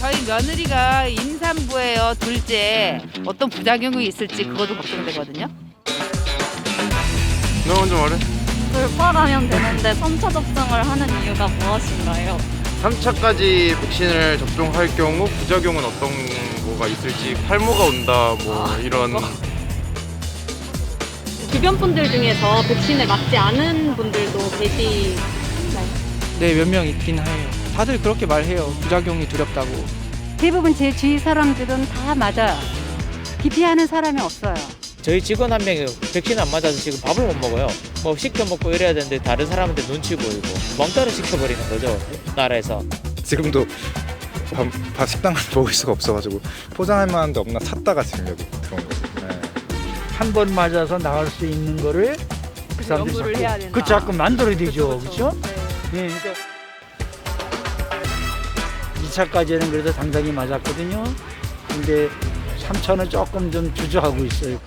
저희 며느리가 임산부예요. 둘째. 어떤 부작용이 있을지 그것도 걱정되거든요. 너 먼저 말해. 불발하면 되는데 3차 접종을 하는 이유가 무엇인가요? 3차까지 백신을 접종할 경우 부작용은 어떤 거가 있을지, 탈모가 온다 뭐 이런. 주변 분들 중에서 백신을 맞지 않은 분들도 계시나요? 네, 몇 명 있긴 해요. 다들 그렇게 말해요. 부작용이 두렵다고. 대부분 제 주위 사람들은 다 맞아요. 기피하는 사람이 없어요. 저희 직원 한 명이 백신 안 맞아서 지금 밥을 못 먹어요. 뭐 시켜 먹고 이래야 되는데 다른 사람한테 눈치 보이고 멍따로 시켜버리는 거죠, 나라에서. 지금도 식당을 먹을 수가 없어가지고 포장할 만한 데 없나 찾다가 지금 여기 들어온 거죠. 네. 한 번 맞아서 나을 수 있는 거를 그 사람들이 연구를 해야 된다. 그 자꾸 만들어야 되죠, 그렇죠? 네. 그러니까 2차까지는 그래도 당당히 맞았거든요. 근데 3차는 조금 좀 주저하고 있어요.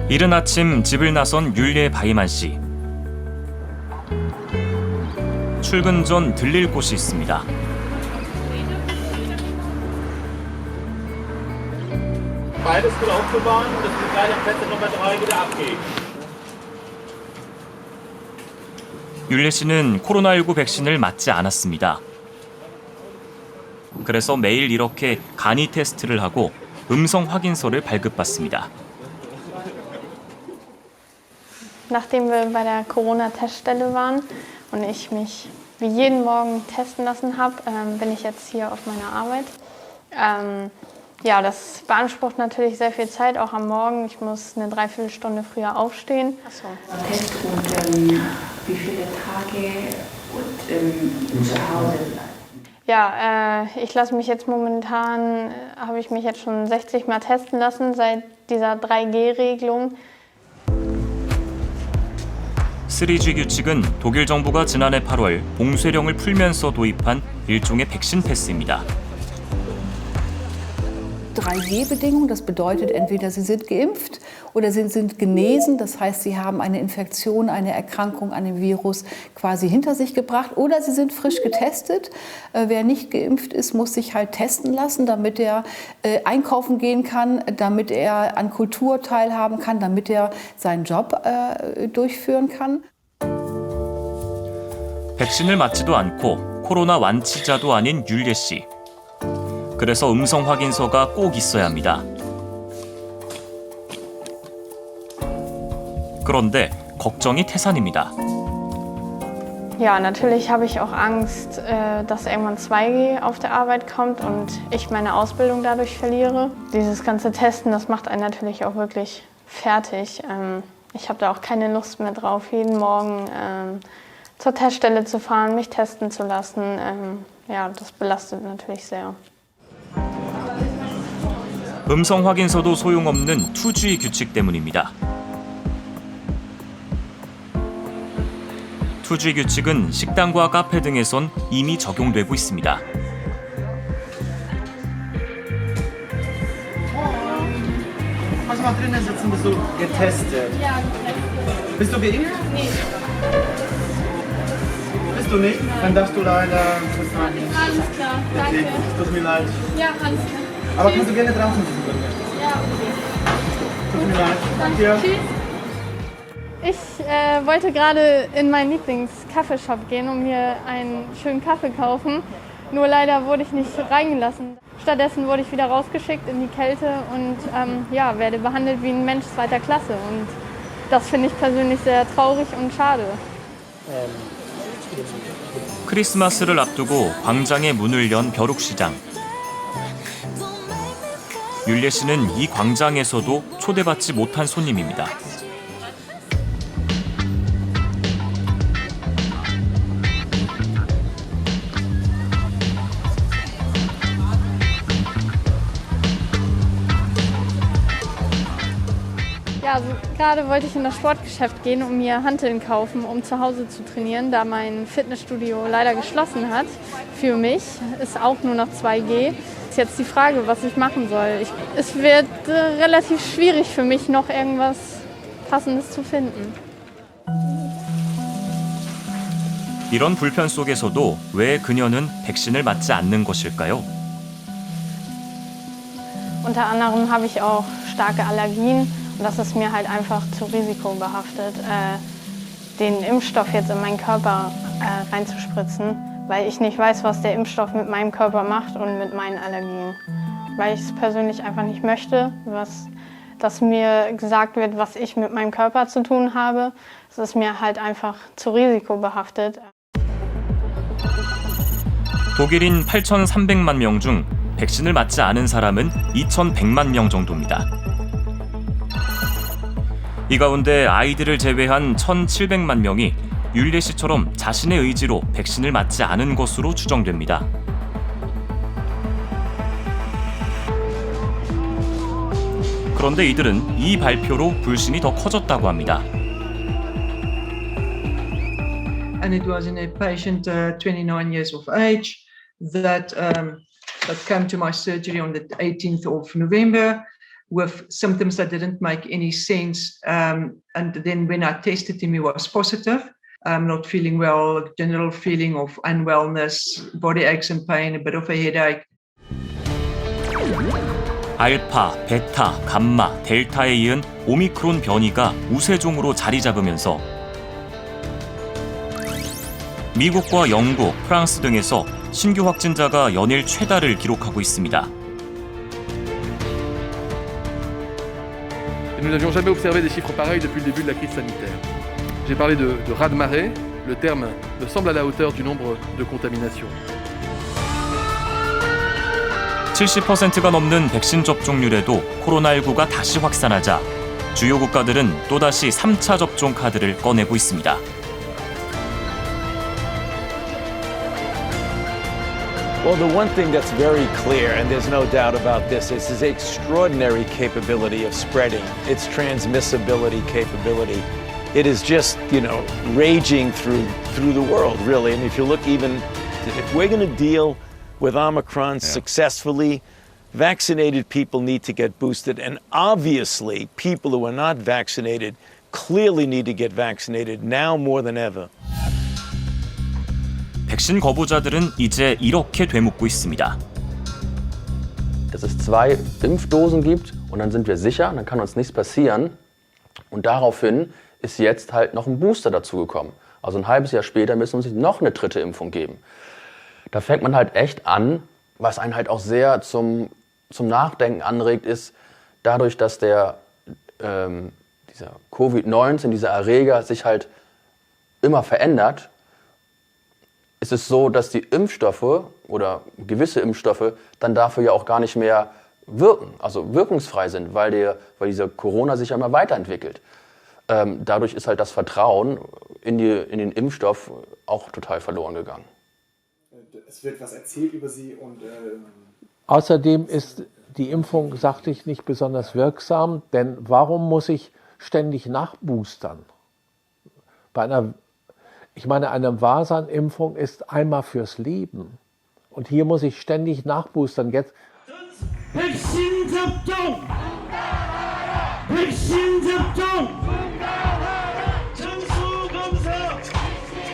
이른 아침 집을 나선 율리의 바이만 씨. 출근 전 들릴 곳이 있습니다. 율리 씨는 코로나19 백신을 맞지 않았습니다. 그래서 매일 이렇게 간이 테스트를 하고 음성 확인서를 발급받습니다. Nachdem wir bei der Corona-Teststelle waren und ich mich wie jeden Morgen testen lassen habe, bin ich jetzt hier auf meiner Arbeit. Ja, das beansprucht natürlich sehr viel Zeit, auch am Morgen. Ich muss eine Dreiviertelstunde früher aufstehen. Test und wie viele Tage und zu Hause bleiben? Ja, ich lasse mich jetzt momentan, habe ich mich jetzt schon 60 Mal testen lassen seit dieser 3G-Regelung. 3G 규칙은 독일 정부가 지난해 8월 봉쇄령을 풀면서 도입한 일종의 백신 패스입니다. 3G-Bedingung, das bedeutet entweder Sie sind geimpft oder Sie sind genesen, das heißt, Sie haben eine Infektion, eine Erkrankung an dem Virus quasi hinter sich gebracht oder Sie sind frisch getestet. Wer nicht geimpft ist, muss sich halt testen lassen, damit er einkaufen gehen kann, damit er an Kultur teilhaben kann, damit er seinen Job durchführen kann. 백신을 맞지도 않고 코로나 완치자도 아닌 율리 씨. 그래서 음성 확인서가 꼭 있어야 합니다. 그런데 걱정이 태산입니다. Ja, natürlich habe ich auch Angst, dass irgendwann 2G auf der Arbeit kommt und ich meine Ausbildung dadurch verliere. Dieses ganze Testen, das macht einen natürlich auch wirklich fertig. Ich habe da auch keine Lust mehr drauf, jeden Morgen zur Teststelle zu fahren, mich testen zu lassen. Ja, das belastet natürlich sehr. 음성 확인서도 소용없는 2G 규칙 때문입니다. 2G 규칙은 식당과 카페 등에선 이미 적용되고 있습니다. Kannst du mal drinnen sitzen, bist du getestet? Ja, getestet. Bist du geimpft? Nee. Bist du nicht? Dann darfst du leider nicht. Alles klar, danke. Okay, tut mir leid. Ja, alles klar. Aber kannst du gerne draußen sitzen, wenn du möchtest. Ja, okay. Tut mir leid. Danke. Tschüss. Ich wollte gerade in meinen Lieblings-Kaffeeshop gehen und mir einen schönen Kaffee kaufen. Nur leider wurde ich nicht reingelassen. Stattdessen wurde ich wieder rausgeschickt in die Kälte und werde behandelt wie ein Mensch zweiter Klasse. Und das finde ich persönlich sehr traurig und schade. 크리스마스를 앞두고 광장의 문을 연 벼룩시장. 율예 씨는 이 광장에서도 초대받지 못한 손님입니다. Ja, also gerade wollte ich in das Sportgeschäft gehen und mir Hanteln kaufen, um zu Hause zu trainieren, da mein Fitnessstudio leider geschlossen hat. Für mich ist auch nur noch 2G. Ist jetzt die Frage, was ich machen soll. Es wird relativ schwierig für mich, noch irgendwas Passendes zu finden. 이런 불편 속에서도 왜 그녀는 백신을 맞지 않는 것일까요? Unter anderem habe ich auch starke Allergien. Und das ist mir halt einfach zu risikobehaftet, den Impfstoff jetzt in meinen Körper reinzuspritzen, weil ich nicht weiß, was der Impfstoff mit meinem Körper macht und mit meinen Allergien. Weil ich es persönlich einfach nicht möchte, dass mir gesagt wird, was ich mit meinem Körper zu tun habe. Es ist mir halt einfach zu risikobehaftet. 독일인 8,300만 명 중 백신을 맞지 않은 사람은 2,100만 명 정도입니다. 이 가운데 아이들을 제외한 1,700만 명이 율예 씨처럼 자신의 의지로 백신을 맞지 않은 것으로 추정됩니다. 그런데 이들은 이 발표로 불신이 더 커졌다고 합니다. And it was in a patient 29 years of age that came to my surgery on the 18th of November. With symptoms that didn't make any sense. And then when I tested him, he was positive. Not feeling well, general feeling of unwellness, body aches and pain, a bit of a headache. 알파, 베타, 감마, 델타에 이은 오미크론 변이가 우세종으로 자리 잡으면서 미국과 영국, 프랑스 등에서 신규 확진자가 연일 최다를 기록하고 있습니다. Nous n'avions jamais observé des chiffres pareils depuis le début de la crise sanitaire. J'ai parlé de raz-de-marée. Le terme me semble à la hauteur du nombre de contaminations. 70%가 넘는 백신 접종률에도 코로나19가 다시 확산하자 주요 국가들은 또다시 3차 접종 카드를 꺼내고 있습니다. Well, the one thing that's very clear, and there's no doubt about this, is its extraordinary capability of spreading, its transmissibility capability. It is just, raging through the world, really. And if you look even, if we're going to deal with Omicron successfully, vaccinated people need to get boosted. And obviously, people who are not vaccinated clearly need to get vaccinated now more than ever. 백신 거부자들은 이제 이렇게 되묻고 있습니다. Dass es 2 Impfdosen gibt und dann sind wir sicher, dann kann uns nichts passieren. Und daraufhin ist jetzt halt noch ein Booster dazugekommen. Also ein halbes Jahr später müssen wir uns noch eine 3. Impfung geben. Da fängt man halt echt an, was einen halt auch sehr zum Nachdenken anregt, ist dadurch, dass dieser Covid-19, dieser Erreger sich halt immer verändert, ist es so, dass die Impfstoffe oder gewisse Impfstoffe dann dafür ja auch gar nicht mehr wirken, also wirkungsfrei sind, weil dieser Corona sich ja immer weiterentwickelt. Dadurch ist halt das Vertrauen in den Impfstoff auch total verloren gegangen. Es wird was erzählt über sie und außerdem ist die Impfung, sagte ich, nicht besonders wirksam, denn warum muss ich ständig nachboostern? Eine Wahrsainimpfung ist einmal fürs Leben. Und hier muss ich ständig nachboostern. Jetzt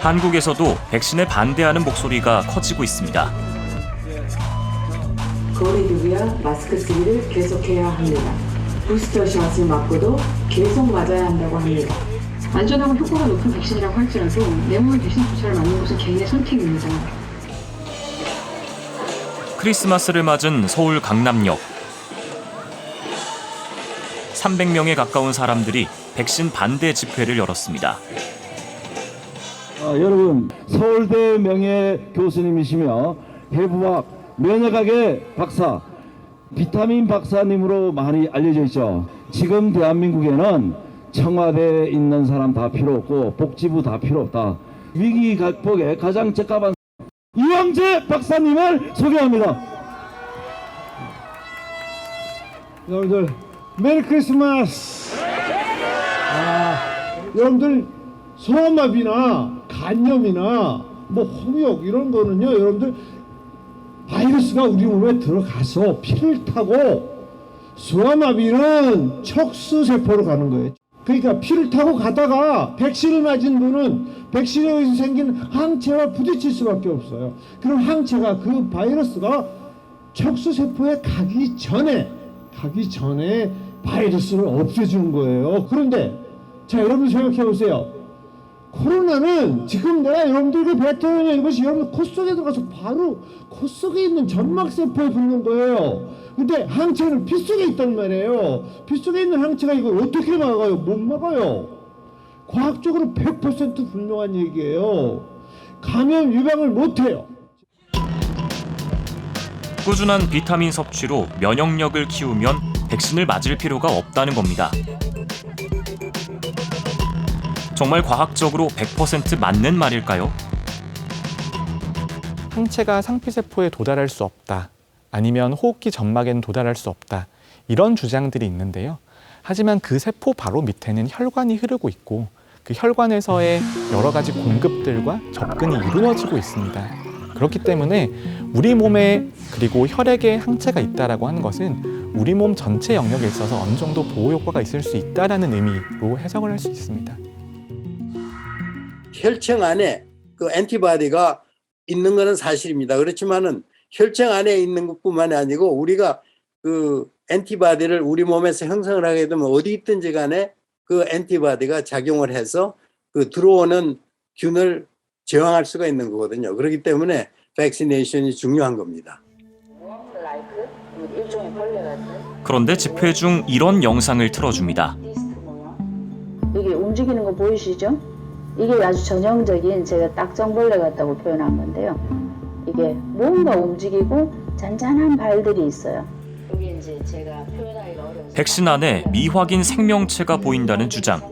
한국에서도 백신에 반대하는 목소리가 커지고 있습니다. 거리를 위한 마스크 쓰기를 계속해야 합니다. 부스터 샷을 맞고도 계속 맞아야 한다고 합니다. 안전하고 효과가 높은 백신이라고 할지라도 내 몸에 백신 주사를 맞는 것은 개인의 선택입니다. 크리스마스를 맞은 서울 강남역. 300명에 가까운 사람들이 백신 반대 집회를 열었습니다. 여러분, 서울대 명예 교수님이시며 해부학 면역학의 박사, 비타민 박사님으로 많이 알려져 있죠. 지금 대한민국에는 청와대에 있는 사람 다 필요 없고 복지부 다 필요 없다. 위기 극복에 가장 적합한 이왕재 박사님을 소개합니다. 여러분들 메리 크리스마스. 여러분들 소아마비나 간염이나 뭐 홍역 이런 거는요, 여러분들 바이러스가 우리 몸에 들어가서 피를 타고 소아마비는 척수세포로 가는 거예요. 그러니까 피를 타고 가다가 백신을 맞은 분은 백신에 의해서 생긴 항체와 부딪힐 수밖에 없어요. 그럼 항체가 그 바이러스가 척수세포에 가기 전에 바이러스를 없애주는 거예요. 그런데 자, 여러분 생각해 보세요. 코로나는 지금 내가 여러분들에게 뱉어내는 이것이 여러분 코 속에 들어가서 바로 코 속에 있는 점막세포에 붙는 거예요. 근데 항체는 피 속에 있단 말이에요. 피 속에 있는 항체가 이걸 어떻게 막아요? 못 막아요. 과학적으로 100% 분명한 얘기예요. 감염 유방을 못해요. 꾸준한 비타민 섭취로 면역력을 키우면 백신을 맞을 필요가 없다는 겁니다. 정말 과학적으로 100% 맞는 말일까요? 항체가 상피세포에 도달할 수 없다. 아니면 호흡기 점막에는 도달할 수 없다. 이런 주장들이 있는데요. 하지만 그 세포 바로 밑에는 혈관이 흐르고 있고 그 혈관에서의 여러 가지 공급들과 접근이 이루어지고 있습니다. 그렇기 때문에 우리 몸에 그리고 혈액에 항체가 있다라고 하는 것은 우리 몸 전체 영역에 있어서 어느 정도 보호 효과가 있을 수 있다라는 의미로 해석을 할 수 있습니다. 혈청 안에 그 엔티바디가 있는 것은 사실입니다. 그렇지만은 혈청 안에 있는 것뿐만이 아니고 우리가 그 엔티바디를 우리 몸에서 형성을 하게 되면 어디 있든지 간에 그 엔티바디가 작용을 해서 그 들어오는 균을 저항할 수가 있는 거거든요. 그렇기 때문에 백시네이션이 중요한 겁니다. 그런데 집회 중 이런 영상을 틀어줍니다. 이게 움직이는 거 보이시죠? 이게 아주 전형적인 제가 딱정벌레 같다고 표현한 건데요. 이게 뭔가 움직이고 잔잔한 발들이 있어요. 여기 이제 제가 표현하기가 어려워서 백신 안에 미확인 생명체가 보인다는 주장.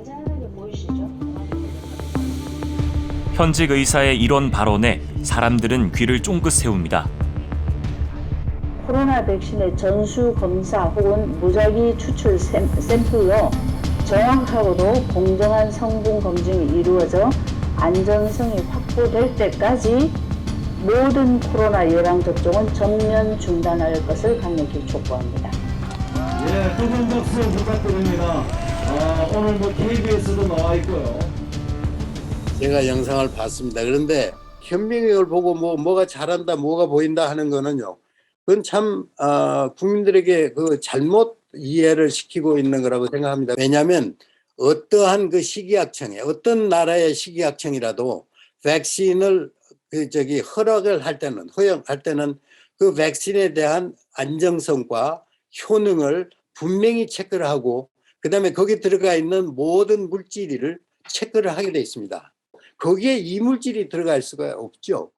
현직 의사의 이런 발언에 사람들은 귀를 쫑긋 세웁니다. 코로나 백신의 전수 검사 혹은 무작위 추출 샘플로 정확하고도 공정한 성분 검증이 이루어져 안전성이 확보될 때까지 모든 코로나 예방 접종은 전면 중단할 것을 강력히 촉구합니다. 예, 뜨거운 박수 부탁드립니다. 오늘 뭐 KBS도 나와 있고요. 제가 영상을 봤습니다. 그런데 현명을 보고 뭐가 잘한다, 뭐가 보인다 하는 거는요. 그건 참 국민들에게 그 잘못 이해를 시키고 있는 거라고 생각합니다. 왜냐하면 어떠한 그 식이약청에 어떤 나라의 식이약청이라도 백신을 허락을 할 때는 허용할 때는 그 백신에 대한 안정성과 효능을 분명히 체크를 하고 그다음에 거기에 들어가 있는 모든 물질을 체크를 하게 돼 있습니다. 거기에 이물질이 들어갈 수가 없죠.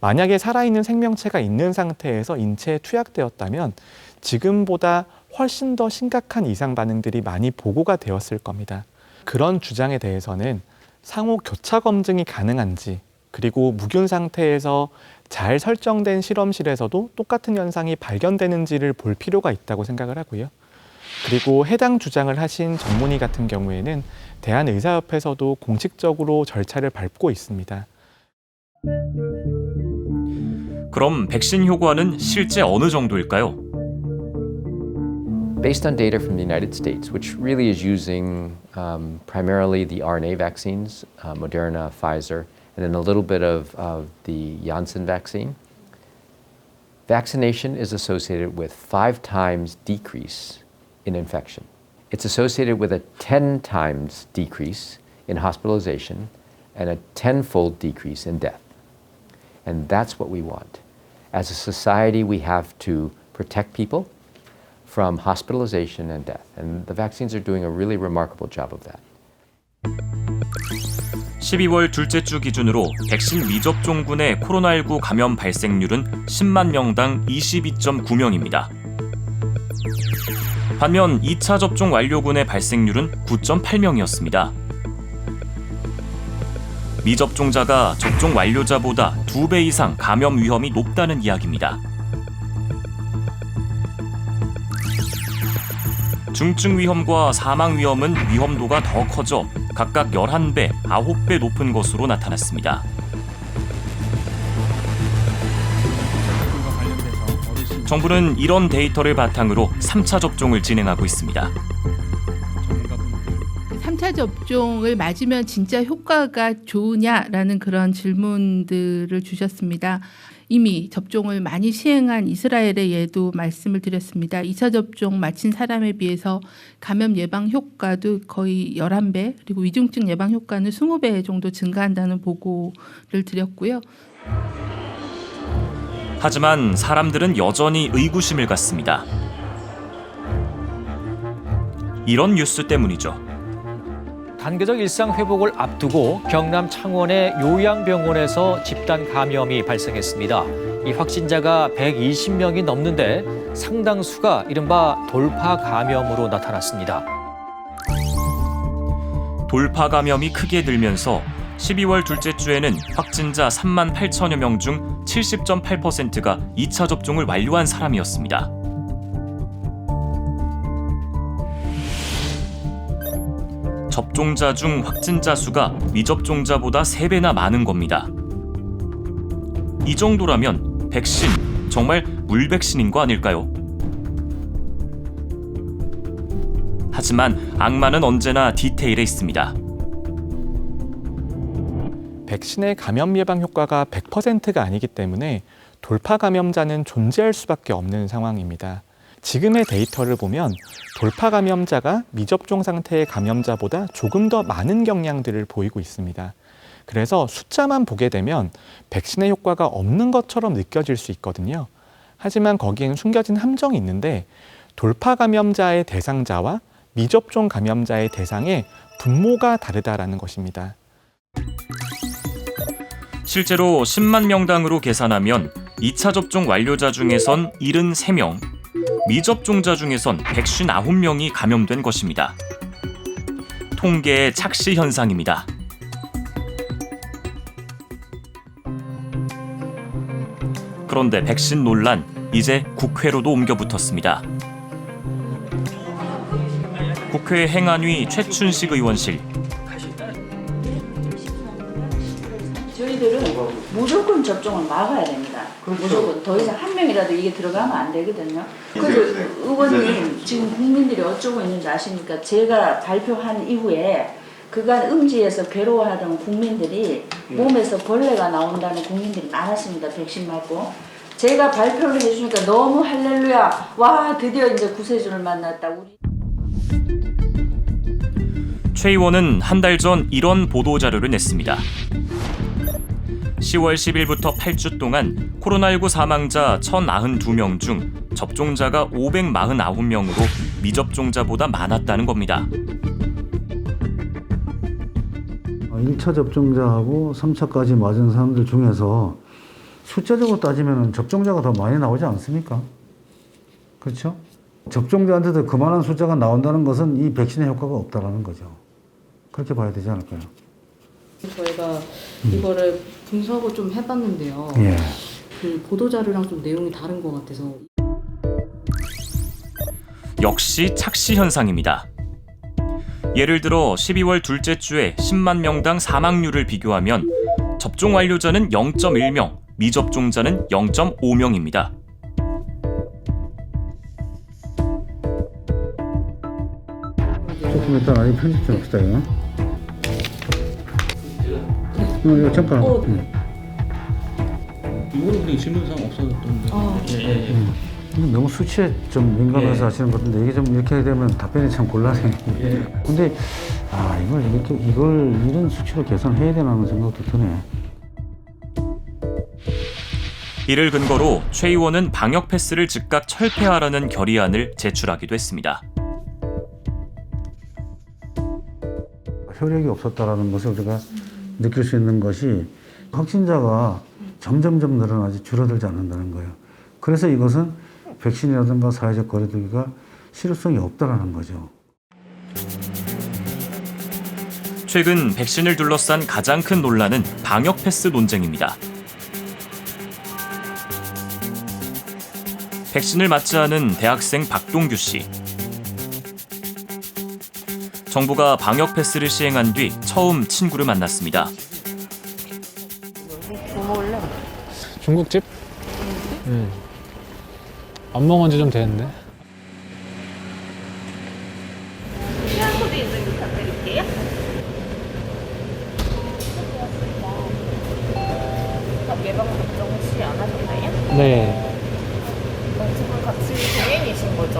만약에 살아있는 생명체가 있는 상태에서 인체에 투약되었다면 지금보다 훨씬 더 심각한 이상 반응들이 많이 보고가 되었을 겁니다. 그런 주장에 대해서는 상호 교차 검증이 가능한지 그리고 무균 상태에서 잘 설정된 실험실에서도 똑같은 현상이 발견되는지를 볼 필요가 있다고 생각을 하고요. 그리고 해당 주장을 하신 전문의 같은 경우에는 대한의사협회에서도 공식적으로 절차를 밟고 있습니다. 그럼 백신 효과는 실제 어느 정도일까요? Based on data from the United States, which really is using primarily the RNA vaccines, Moderna, Pfizer, and then a little bit of the Janssen vaccine, vaccination is associated with 5 times decrease in infection. it's associated with a 10 times decrease in hospitalization and a 10-fold decrease in death. And that's what we want. As a society, we have to protect people from hospitalization and death. And the vaccines are doing a really remarkable job of that. 12월 둘째 주 기준으로 백신 미접종군의 코로나19 감염 발생률은 10만 명당 22.9명입니다. 반면 2차 접종 완료군의 발생률은 9.8명이었습니다. 미접종자가 접종 완료자보다 2배 이상 감염 위험이 높다는 이야기입니다. 중증 위험과 사망 위험은 위험도가 더 커져 각각 11배, 9배 높은 것으로 나타났습니다. 정부는 이런 데이터를 바탕으로 3차 접종을 진행하고 있습니다. 3차 접종을 맞으면 진짜 효과가 좋으냐라는 그런 질문들을 주셨습니다. 이미 접종을 많이 시행한 이스라엘의 예도 말씀을 드렸습니다. 2차 접종 마친 사람에 비해서 감염 예방 효과도 거의 11배, 그리고 위중증 예방 효과는 20배 정도 증가한다는 보고를 드렸고요. 하지만 사람들은 여전히 의구심을 갖습니다. 이런 뉴스 때문이죠. 단계적 일상 회복을 앞두고 경남 창원의 요양병원에서 집단 감염이 발생했습니다. 이 확진자가 120명이 넘는데 상당수가 이른바 돌파 감염으로 나타났습니다. 돌파 감염이 크게 들면서 12월 둘째 주에는 확진자 3만 8천여 명 중 70.8%가 2차 접종을 완료한 사람이었습니다. 접종자 중 확진자 수가 미접종자보다 3배나 많은 겁니다. 이 정도라면 백신, 정말 물백신인 거 아닐까요? 하지만 악마는 언제나 디테일에 있습니다. 백신의 감염 예방 효과가 100%가 아니기 때문에 돌파 감염자는 존재할 수밖에 없는 상황입니다. 지금의 데이터를 보면 돌파 감염자가 미접종 상태의 감염자보다 조금 더 많은 경향들을 보이고 있습니다. 그래서 숫자만 보게 되면 백신의 효과가 없는 것처럼 느껴질 수 있거든요. 하지만 거기에는 숨겨진 함정이 있는데 돌파 감염자의 대상자와 미접종 감염자의 대상의 분모가 다르다라는 것입니다. 실제로 10만 명당으로 계산하면 2차 접종 완료자 중에선 73명, 미접종자 중에선 159명이 감염된 것입니다. 통계의 착시 현상입니다. 그런데 백신 논란, 이제 국회로도 옮겨 붙었습니다. 국회 행안위 최춘식 의원실. 저희들은 무조건 접종을 막아야 됩니다. 무조건 더 이상 한 명이라도 이게 들어가면 안 되거든요. 그래서 의원님 지금 국민들이 어쩌고 있는지 아십니까? 제가 발표한 이후에 그간 음지에서 괴로워하던 국민들이 몸에서 벌레가 나온다는 국민들이 많았습니다. 백신 맞고. 제가 발표를 해주니까 너무 할렐루야. 와 드디어 이제 구세주를 만났다. 우리. 최 의원은 한 달 전 이런 보도자료를 냈습니다. 10월 10일부터 8주 동안 코로나19 사망자 1,092명 중 접종자가 549명으로 미접종자보다 많았다는 겁니다. 1차 접종자하고 3차까지 맞은 사람들 중에서 숫자적으로 따지면 접종자가 더 많이 나오지 않습니까? 그렇죠? 접종자한테도 그만한 숫자가 나온다는 것은 이 백신의 효과가 없다는 거죠. 그렇게 봐야 되지 않을까요? 저희가 이거를 분석을 좀 해봤는데요. 예. 그 보도자료랑 좀 내용이 다른 것 같아서. 역시 착시 현상입니다. 예를 들어 12월 둘째 주에 10만 명당 사망률을 비교하면 접종 완료자는 0.1명, 미접종자는 0.5명입니다. 조금 이따 나중에 편집 좀 합시다. 이거 잠깐. 이거는 그냥 질문사항 없어졌던데. 너무 수치에 좀 민감해서 하시는 것 같은데 이게 좀 이렇게 되면 답변이 참 곤란해요. 근데 이걸 이런 수치로 개선해야 되나 하는 생각도 드네. 이를 근거로 최 의원은 방역 패스를 즉각 철폐하라는 결의안을 제출하기도 했습니다. 효력이 없었다라는 것을 우리가 느낄 수 있는 것이 확진자가 점점점 늘어나지 줄어들지 않는다는 거예요. 그래서 이것은 백신이라든가 사회적 거리두기가 실효성이 없다라는 거죠. 최근 백신을 둘러싼 가장 큰 논란은 방역 패스 논쟁입니다. 백신을 맞지 않은 대학생 박동규 씨. 정부가 방역 패스를 시행한 뒤 처음 친구를 만났습니다. 뭐 먹을래? 중국집? 안 먹은 지 좀 됐는데. QR코드 인증 부탁드릴게요. 예방접종 혹시 안 하셨나요? 네. 지금 같이 동행이신 거죠?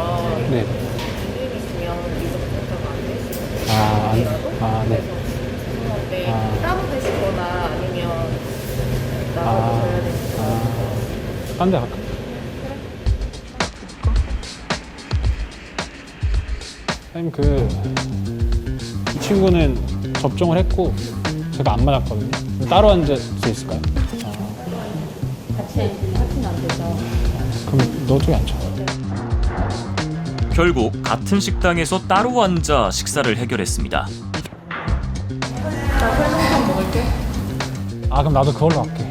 네. 동행이시면 미접종자가 안 되시나요? 네. 죄송한데 따로 되시거나 아니면 나가셔야 되니까. 딴 데 갈까? 선생님 이 친구는 접종을 했고 제가 안 맞았거든요. 따로 앉을 수 있을까요? 같이 하시면 안 되죠. 그럼 너 쪽에 앉혀. 결국 같은 식당에서 따로 앉아 식사를 해결했습니다. 나 설렁탕 먹을게. 그럼 나도 그걸로 할게.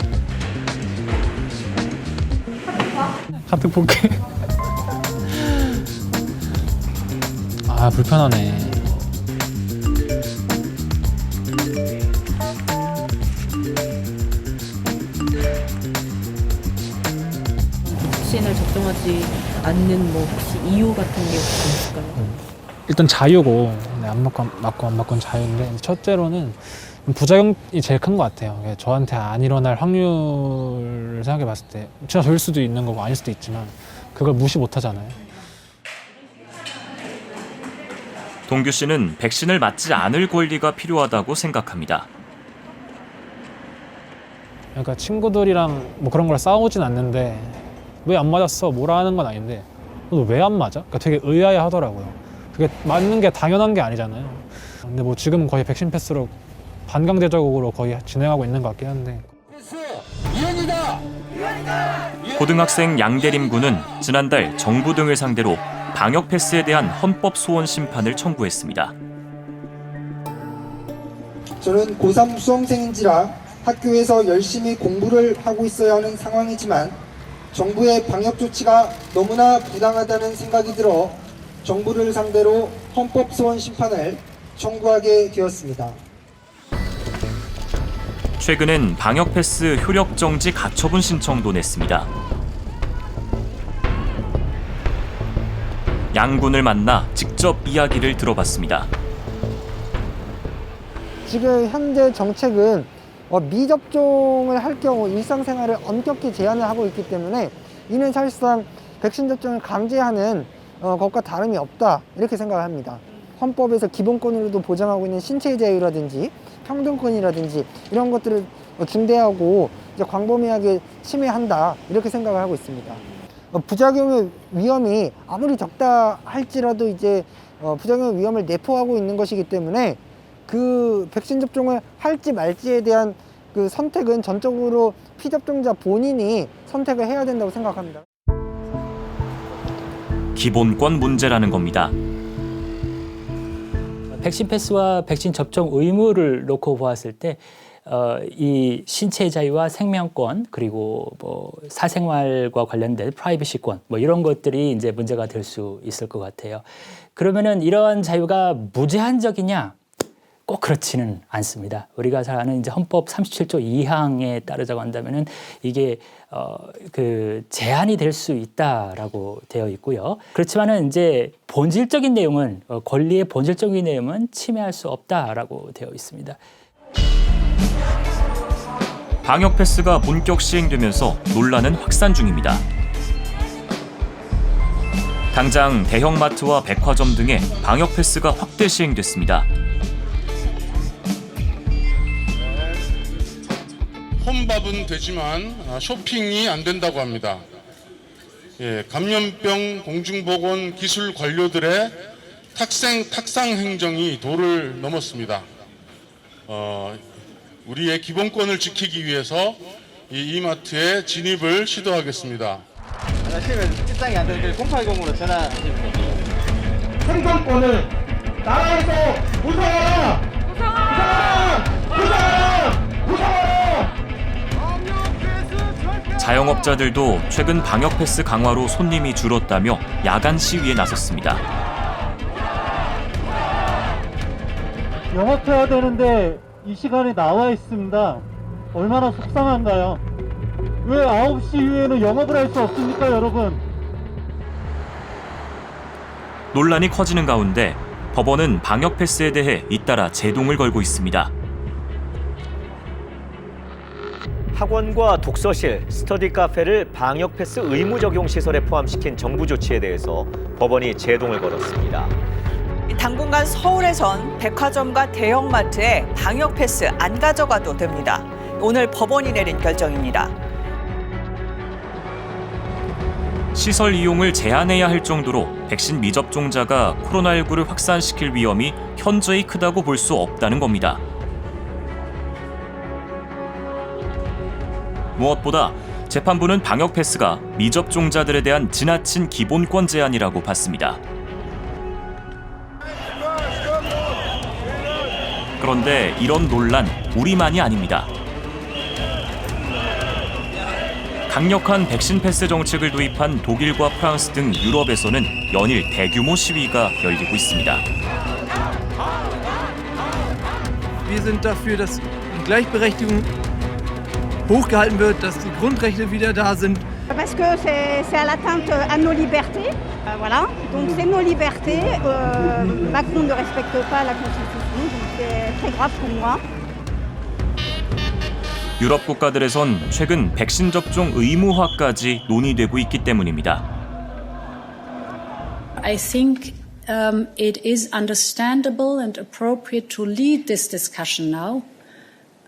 카트 볼게. 불편하네. 백신을 접종하지 않는 뭐 혹시 이유 같은 게 있을까요? 일단 자유고 안 맞고 안 맞고는 자유인데 첫째로는 부작용이 제일 큰 것 같아요. 저한테 안 일어날 확률을 생각해 봤을 때 진짜 저일 수도 있는 거고 아닐 수도 있지만 그걸 무시 못 하잖아요. 동규 씨는 백신을 맞지 않을 권리가 필요하다고 생각합니다. 그러니까 친구들이랑 뭐 그런 걸 싸우진 않는데 왜 안 맞았어? 뭐라 하는 건 아닌데 너 왜 안 맞아? 그러니까 되게 의아해 하더라고요. 그게 맞는 게 당연한 게 아니잖아요. 근데 뭐 지금은 거의 백신 패스로 반강제적으로 거의 진행하고 있는 것 같긴 한데. 고등학생 양대림 군은 지난달 정부 등을 상대로 방역 패스에 대한 헌법 소원 심판을 청구했습니다. 저는 고3 수험생인지라 학교에서 열심히 공부를 하고 있어야 하는 상황이지만 정부의 방역 조치가 너무나 부당하다는 생각이 들어 정부를 상대로 헌법 소원 심판을 청구하게 되었습니다. 최근엔 방역 패스 효력 정지 가처분 신청도 냈습니다. 양 군을 만나 직접 이야기를 들어봤습니다. 지금 현재 정책은 미접종을 할 경우 일상생활을 엄격히 제한을 하고 있기 때문에 이는 사실상 백신 접종을 강제하는 것과 다름이 없다 이렇게 생각을 합니다. 헌법에서 기본권으로도 보장하고 있는 신체의 자유라든지 평등권이라든지 이런 것들을 중대하고 이제 광범위하게 침해한다 이렇게 생각을 하고 있습니다. 부작용의 위험이 아무리 적다 할지라도 이제 부작용의 위험을 내포하고 있는 것이기 때문에 그 백신 접종을 할지 말지에 대한 그 선택은 전적으로 피접종자 본인이 선택을 해야 된다고 생각합니다. 기본권 문제라는 겁니다. 백신 패스와 백신 접종 의무를 놓고 보았을 때 이 신체 자유와 생명권 그리고 뭐 사생활과 관련된 프라이버시권 뭐 이런 것들이 이제 문제가 될 수 있을 것 같아요. 그러면은 이러한 자유가 무제한적이냐? 꼭 그렇지는 않습니다. 우리가 잘 아는 이제 헌법 37조 2항에 따르자고 한다면은 이게 그 제한이 될 수 있다라고 되어 있고요. 그렇지만은 이제 본질적인 내용은 권리의 본질적인 내용은 침해할 수 없다라고 되어 있습니다. 방역 패스가 본격 시행되면서 논란은 확산 중입니다. 당장 대형마트와 백화점 등의 방역 패스가 확대 시행됐습니다. 혼밥은 되지만 쇼핑이 안 된다고 합니다. 감염병 공중보건 기술 관료들의 탁상 행정이 도를 넘었습니다. 우리의 기본권을 지키기 위해서 이 이마트에 진입을 시도하겠습니다. 일상이 안 되는 080으로 전화. 생존권을 나라에서 보상하라! 자영업자들도 최근 방역 패스 강화로 손님이 줄었다며 야간 시위에 나섰습니다. 영업해야 되는데 이 시간에 나와 있습니다. 얼마나 속상한가요? 왜 9시 이후에는 영업을 할 수 없습니까, 여러분? 논란이 커지는 가운데 법원은 방역 패스에 대해 잇따라 제동을 걸고 있습니다. 학원과 독서실, 스터디 카페를 방역 패스 의무 적용 시설에 포함시킨 정부 조치에 대해서 법원이 제동을 걸었습니다. 당분간 서울에선 백화점과 대형마트에 방역 패스 안 가져가도 됩니다. 오늘 법원이 내린 결정입니다. 시설 이용을 제한해야 할 정도로 백신 미접종자가 코로나19를 확산시킬 위험이 현저히 크다고 볼 수 없다는 겁니다. 무엇보다 재판부는 방역 패스가 미접종자들에 대한 지나친 기본권 제한이라고 봤습니다. 그런데 이런 논란 우리만이 아닙니다. 강력한 백신 패스 정책을 도입한 독일과 프랑스 등 유럽에서는 연일 대규모 시위가 열리고 있습니다. Wir sind dafür, dass die Gleichberechtigung hochgehalten wird, dass die Grundrechte wieder da sind. Parce que c'est à l'atteinte à nos libertés, voilà. Donc c'est nos libertés. Macron ne respecte pas la Constitution, donc c'est très grave pour moi. 유럽 국가들에선 최근 백신 접종 의무화까지 논의되고 있기 때문입니다. I think it is understandable and appropriate to lead this discussion now.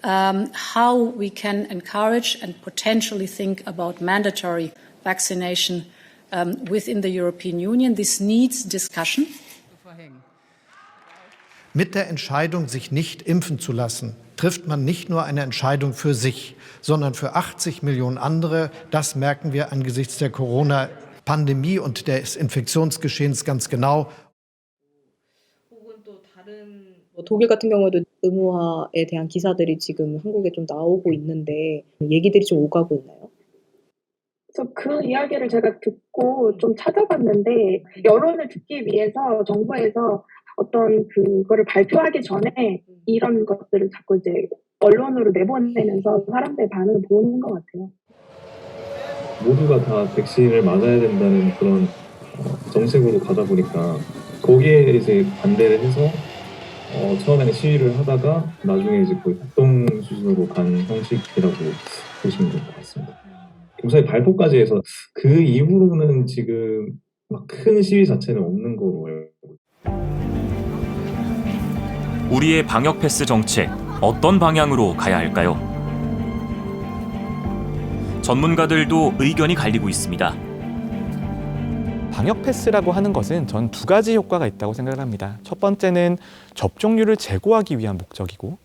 How we can encourage and potentially think about mandatory vaccination within the European Union. This needs discussion. Mit der Entscheidung, sich nicht impfen zu lassen, trifft man nicht nur eine Entscheidung für sich, sondern für 80 Millionen andere. Das merken wir angesichts der Corona-Pandemie und des Infektionsgeschehens ganz genau. 독일 같은 경우에도 의무화에 대한 기사들이 지금 한국에 좀 나오고 있는데 얘기들이 좀 오가고 있나요? 그래서 그 이야기를 제가 듣고 좀 찾아봤는데 여론을 듣기 위해서 정부에서 어떤 그거를 발표하기 전에 이런 것들을 자꾸 이제 언론으로 내보내면서 사람들의 반응을 보는 것 같아요. 모두가 다 백신을 맞아야 된다는 그런 정책으로 가다 보니까 거기에 이제 반대를 해서 처음에는 시위를 하다가 나중에 이제 거의 폭동 수준으로 간 형식이라고 보시면 될 것 같습니다. 무사히 발포까지 해서 그 이후로는 지금 막 큰 시위 자체는 없는 거로 알고 우리의 방역 패스 정책 어떤 방향으로 가야 할까요? 전문가들도 의견이 갈리고 있습니다. 방역 패스라고 하는 것은 전 두 가지 효과가 있다고 생각을 합니다. 첫 번째는 접종률을 제고하기 위한 목적이고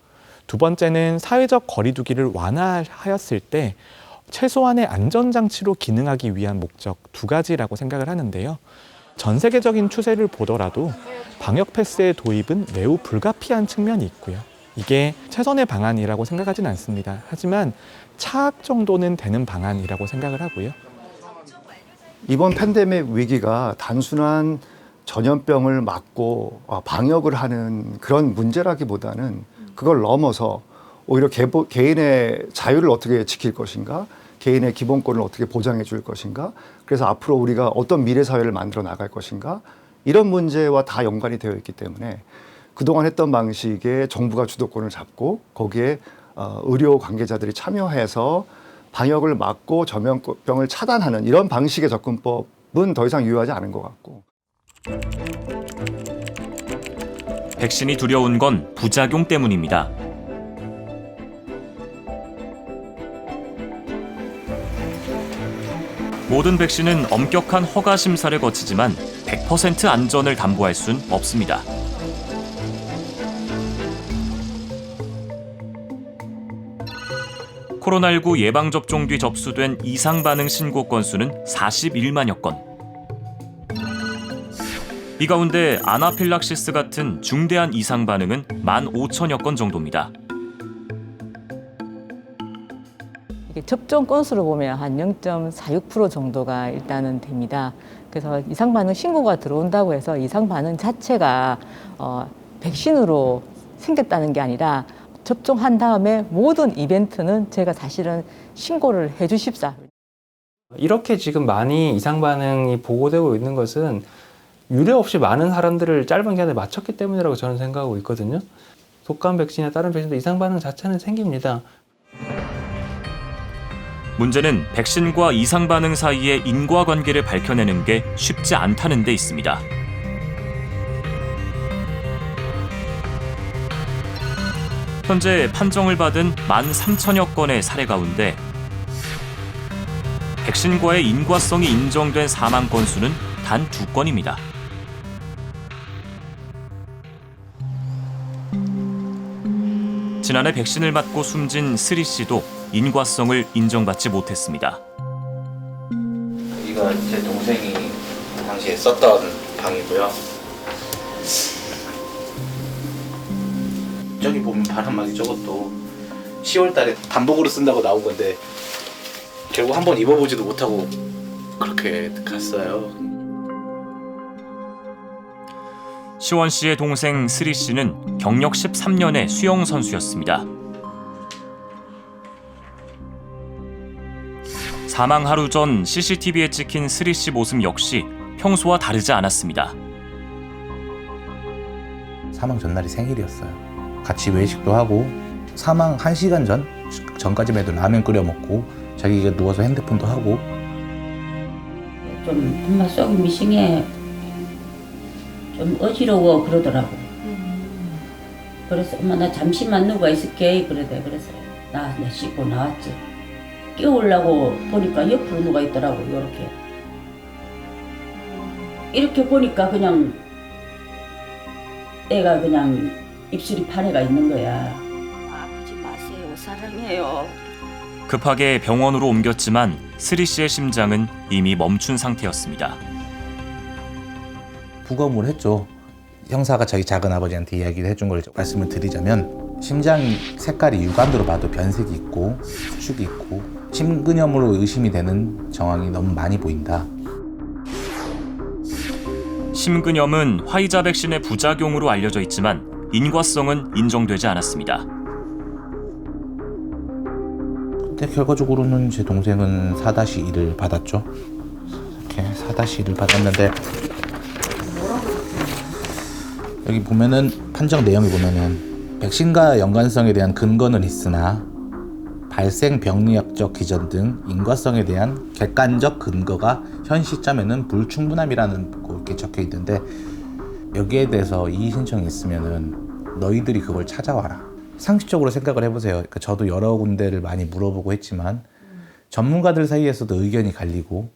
두 번째는 사회적 거리 두기를 완화하였을 때 최소한의 안전장치로 기능하기 위한 목적 두 가지라고 생각을 하는데요. 전 세계적인 추세를 보더라도 방역 패스의 도입은 매우 불가피한 측면이 있고요. 이게 최선의 방안이라고 생각하진 않습니다. 하지만 차악 정도는 되는 방안이라고 생각을 하고요. 이번 팬데믹 위기가 단순한 전염병을 막고 방역을 하는 그런 문제라기보다는 그걸 넘어서 오히려 개인의 자유를 어떻게 지킬 것인가, 개인의 기본권을 어떻게 보장해 줄 것인가, 그래서 앞으로 우리가 어떤 미래 사회를 만들어 나갈 것인가, 이런 문제와 다 연관이 되어 있기 때문에 그동안 했던 방식에 정부가 주도권을 잡고 거기에 의료 관계자들이 참여해서 방역을 막고 전염병을 차단하는 이런 방식의 접근법 더 이상 유효하지 않은 것 같고. 백신이 두려운 건 부작용 때문입니다. 모든 백신은 엄격한 허가 심사를 거치지만 100% 안전을 담보할 순 없습니다. 코로나19 예방접종 뒤 접수된 이상 반응 신고 건수는 41만여 건. 이 가운데 아나필락시스 같은 중대한 이상 반응은 15,000여 건 정도입니다. 접종 건수로 보면 한 0.46% 정도가 일단은 됩니다. 그래서 이상 반응 신고가 들어온다고 해서 이상 반응 자체가 백신으로 생겼다는 게 아니라 접종한 다음에 모든 이벤트는 제가 사실은 신고를 해 주십사. 이렇게 지금 많이 이상 반응이 보고되고 있는 것은 유례 없이 많은 사람들을 짧은 기간에 맞췄기 때문이라고 저는 생각하고 있거든요. 독감 백신이나 다른 백신도 이상 반응 자체는 생깁니다. 문제는 백신과 이상 반응 사이의 인과관계를 밝혀내는 게 쉽지 않다는 데 있습니다. 현재 판정을 받은 13,000여 건의 사례 가운데 백신과의 인과성이 인정된 사망 건수는 단 2건입니다. 지난해 백신을 맞고 숨진 스리 씨도 인과성을 인정받지 못했습니다. 여기가 제 동생이 당시에 썼던 방이고요. 저기 보면 바람막이 저것도 10월 달에 단복으로 쓴다고 나온 건데 결국 한번 입어보지도 못하고 그렇게 갔어요. 시원 씨의 동생 스리 씨는 경력 13년의 수영 선수였습니다. 사망 하루 전 CCTV에 찍힌 스리 씨 모습 역시 평소와 다르지 않았습니다. 사망 전날이 생일이었어요. 같이 외식도 하고 사망 1시간 전까지만 해도 라면 끓여 먹고 자기가 누워서 핸드폰도 하고. 좀 엄마 속이 미싱해. 좀 어지러워 그러더라고. 그래서 엄마 나 잠시만 누워 있을게 그러대. 그래서 나 씻고 나왔지. 깨우려고 보니까 옆으로 누가 있더라고. 이렇게 보니까 그냥 애가 그냥 입술이 파래가 있는 거야. 아프지 마세요. 사랑해요. 급하게 병원으로 옮겼지만 스리 씨의 심장은 이미 멈춘 상태였습니다. 부검을 했죠. 형사가 저희 작은아버지한테 이야기를 해준 걸 말씀을 드리자면 심장 색깔이 육안으로 봐도 변색이 있고 수축이 있고 심근염으로 의심이 되는 정황이 너무 많이 보인다. 심근염은 화이자 백신의 부작용으로 알려져 있지만 인과성은 인정되지 않았습니다. 근데 결과적으로는 제 동생은 4-1을 받았죠. 이렇게 4-1을 받았는데 여기 보면은 판정 내용을 보면은 백신과 연관성에 대한 근거는 있으나 발생 병리학적 기전 등 인과성에 대한 객관적 근거가 현 시점에는 불충분함이라는 거 이렇게 적혀 있는데 여기에 대해서 이의 신청이 있으면은 너희들이 그걸 찾아와라. 상식적으로 생각을 해보세요. 그러니까 저도 여러 군데를 많이 물어보고 했지만 전문가들 사이에서도 의견이 갈리고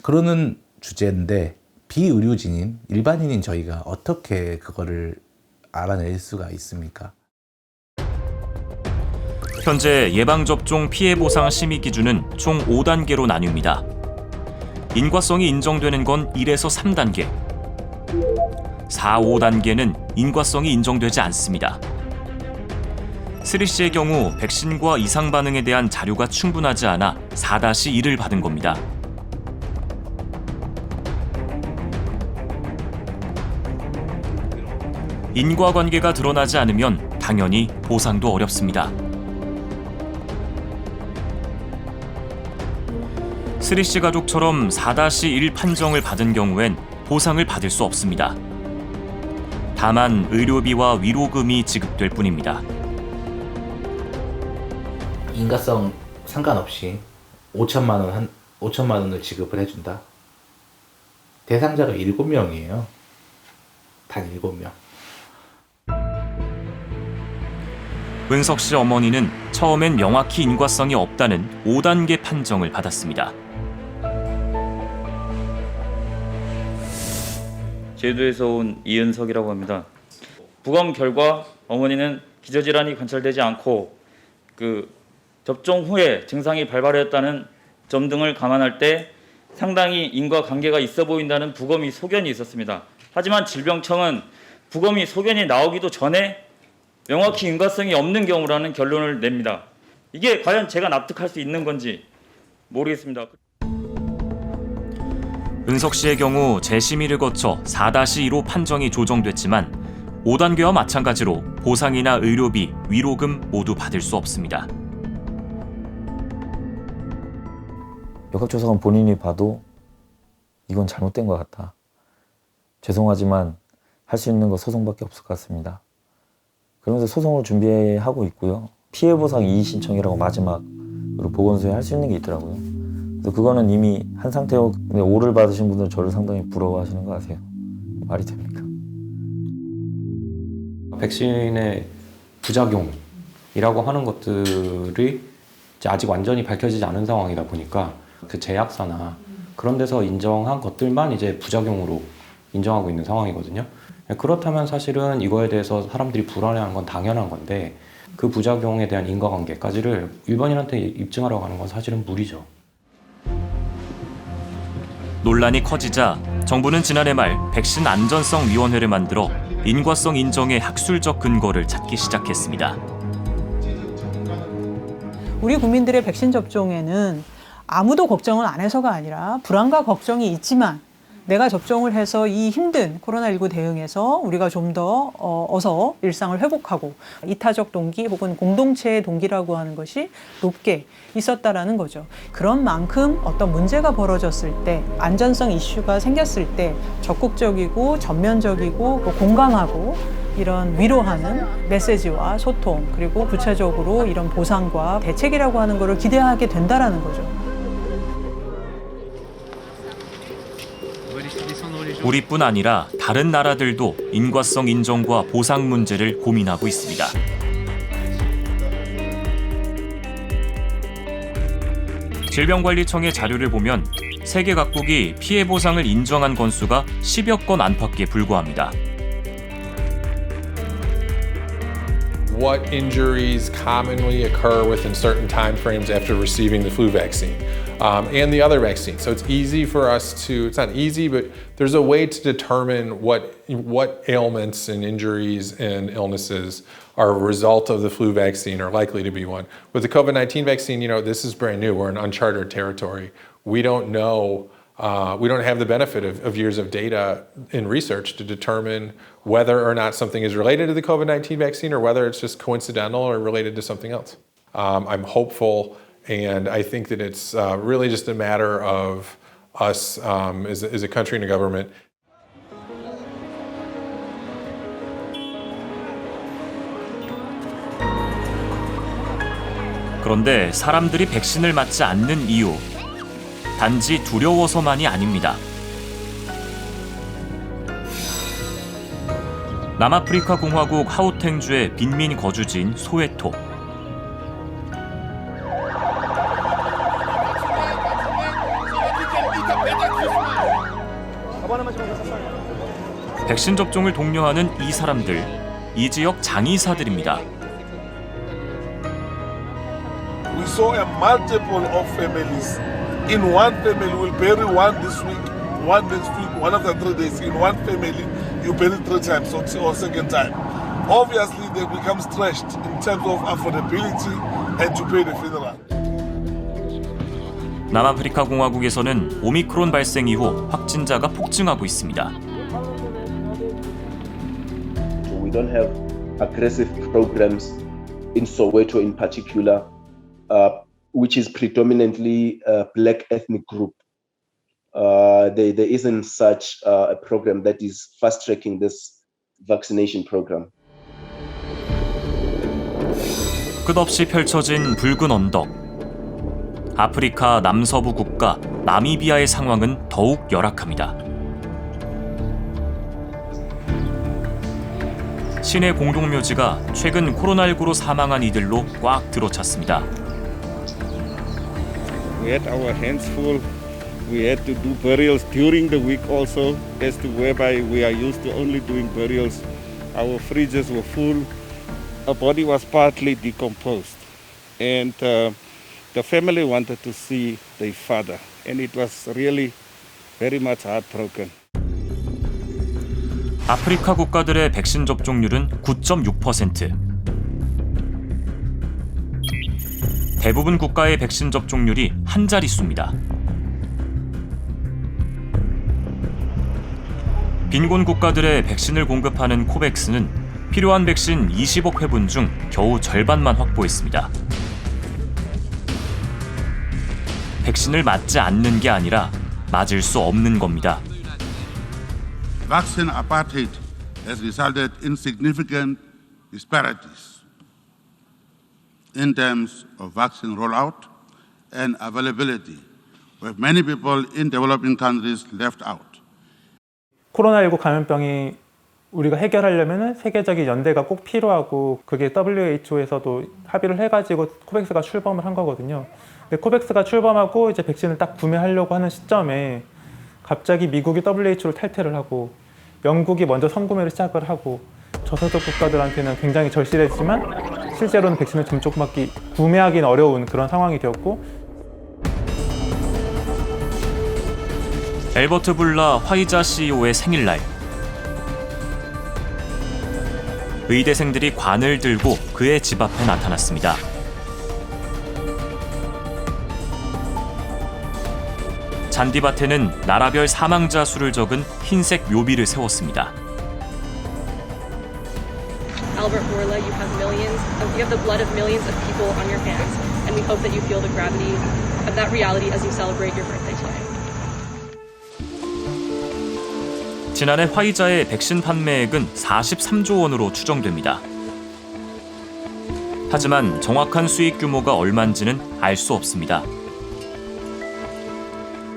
그러는 주제인데 비의료진인 일반인인 저희가 어떻게 그거를 알아낼 수가 있습니까? 현재 예방접종 피해보상 심의 기준은 총 5단계로 나뉩니다. 인과성이 인정되는 건 1에서 3단계. 4, 5단계는 인과성이 인정되지 않습니다. 스리 씨의 경우 백신과 이상 반응에 대한 자료가 충분하지 않아 4-1을 받은 겁니다. 인과관계가 드러나지 않으면 당연히 보상도 어렵습니다. 스리 씨 가족처럼 4-1 판정을 받은 경우엔 보상을 받을 수 없습니다. 다만 의료비와 위로금이 지급될 뿐입니다. 인과성 상관없이 5천만 원을 지급을 해준다. 대상자가 7명이에요. 단 7명. 은석 씨 어머니는 처음엔 명확히 인과성이 없다는 5단계 판정을 받았습니다. 제주에서 온 이은석이라고 합니다. 부검 결과 어머니는 기저질환이 관찰되지 않고 접종 후에 증상이 발발했다는 점 등을 감안할 때 상당히 인과관계가 있어 보인다는 부검이 소견이 있었습니다. 하지만 질병청은 부검이 소견이 나오기도 전에 명확히 인과성이 없는 경우라는 결론을 냅니다. 이게 과연 제가 납득할 수 있는 건지 모르겠습니다. 은석 씨의 경우 재심의를 거쳐 4-2로 판정이 조정됐지만 5단계와 마찬가지로 보상이나 의료비, 위로금 모두 받을 수 없습니다. 역학조사관 본인이 봐도 이건 잘못된 것 같다. 죄송하지만 할 수 있는 거 소송밖에 없을 것 같습니다. 그러면서 소송을 준비하고 있고요. 피해보상 이의신청이라고 마지막으로 보건소에 할 수 있는 게 있더라고요. 그래서 그거는 이미 한 상태고, 근데 5를 받으신 분들은 저를 상당히 부러워하시는 거 아세요? 말이 됩니까? 백신의 부작용이라고 하는 것들이 아직 완전히 밝혀지지 않은 상황이다 보니까 그 제약사나 그런 데서 인정한 것들만 이제 부작용으로 인정하고 있는 상황이거든요. 그렇다면 사실은 이거에 대해서 사람들이 불안해하는 건 당연한 건데 그 부작용에 대한 인과관계까지를 일반인한테 입증하라고 하는 건 사실은 무리죠. 논란이 커지자 정부는 지난해 말 백신 안전성 위원회를 만들어 인과성 인정의 학술적 근거를 찾기 시작했습니다. 우리 국민들의 백신 접종에는 아무도 걱정을 안 해서가 아니라 불안과 걱정이 있지만 내가 접종을 해서 이 힘든 코로나19 대응에서 우리가 좀 더 어서 일상을 회복하고 이타적 동기 혹은 공동체의 동기라고 하는 것이 높게 있었다라는 거죠. 그런 만큼 어떤 문제가 벌어졌을 때 안전성 이슈가 생겼을 때 적극적이고 전면적이고 공감하고 이런 위로하는 메시지와 소통 그리고 구체적으로 이런 보상과 대책이라고 하는 것을 기대하게 된다라는 거죠. 우리뿐 아니라 다른 나라들도 인과성 인정과 보상 문제를 고민하고 있습니다. 질병관리청의 자료를 보면 세계 각국이 피해 보상을 인정한 건수가 10여 건 안팎에 불과합니다. What injuries commonly occur within certain time frames after receiving the flu vaccine and the other vaccine. So it's easy for us to, it's not easy, but there's a way to determine what ailments and injuries and illnesses are a result of the flu vaccine or likely to be one. With the COVID-19 vaccine, this is brand new. We're in uncharted territory. We don't know. We don't have the benefit of years of data in research to determine whether or not something is related to the COVID-19 vaccine or whether it's just coincidental or related to something else. I'm hopeful, and I think that it's really just a matter of us as a country and a government. 그런데 사람들이 백신을 맞지 않는 이유, 단지 두려워서만이 아닙니다. 남아프리카 공화국 하우텐주의 빈민 거주지인 소웨토. 백신 접종을 독려하는 이 사람들, 이 지역 장의사들입니다. We saw a multiple of families. In one family, we'll bury one this week, one next week, one after 3 days. In one family, you bury 3 times or second time. Obviously, they become stretched in terms of affordability and to pay the funeral. 남아프리카 공화국에서는 오미크론 발생 이후 확진자가 폭증하고 있습니다. So we don't have aggressive programs in Soweto in particular. Which is predominantly a black ethnic group. There isn't such a program that is fast-tracking this vaccination program. 끝없이 펼쳐진 붉은 언덕. 아프리카 남서부 국가 나미비아의 상황은 더욱 열악합니다. 시내 공동묘지가 최근 코로나19로 사망한 이들로 꽉 들어찼습니다. We had our hands full. We had to do burials during the week also, as to whereby we are used to only doing burials. Our fridges were full. Our body was partly decomposed, and the family wanted to see their father, and it was really very much heartbroken. 아프리카 국가들의 백신 접종률은 9.6%. 대부분 국가의 백신 접종률이 한 자릿수입니다. 빈곤 국가들의 백신을 공급하는 코백스는 필요한 백신 20억 회분 중 겨우 절반만 확보했습니다. 백신을 맞지 않는 게 아니라 맞을 수 없는 겁니다. Vaccine apartheid has resulted in significant disparities in terms of vaccine rollout and availability, with many people in developing countries left out. 코로나19 감염병이 우리가 해결하려면 세계적인 연대가 꼭 필요하고 그게 WHO에서도 합의를 해가지고 코백스가 출범을 한 거거든요. 근데 코백스가 출범하고 이제 백신을 딱 구매하려고 하는 시점에 갑자기 미국이 WHO를 탈퇴를 하고 영국이 먼저 선구매를 시작을 하고 저소득 국가들한테는 굉장히 절실했지만 실제로는 백신을 조금밖에 구매하기는 어려운 그런 상황이 되었고 엘버트 불라 화이자 CEO의 생일날 의대생들이 관을 들고 그의 집 앞에 나타났습니다. 잔디밭에는 나라별 사망자 수를 적은 흰색 묘비를 세웠습니다. Albert Bourla, you have millions. You have the blood of millions of people on your hands, and we hope that you feel the gravity of that reality as you celebrate your birthday today. 지난해 화이자의 백신 판매액은 43조 원으로 추정됩니다. 하지만 정확한 수익 규모가 얼마인지는 알 수 없습니다.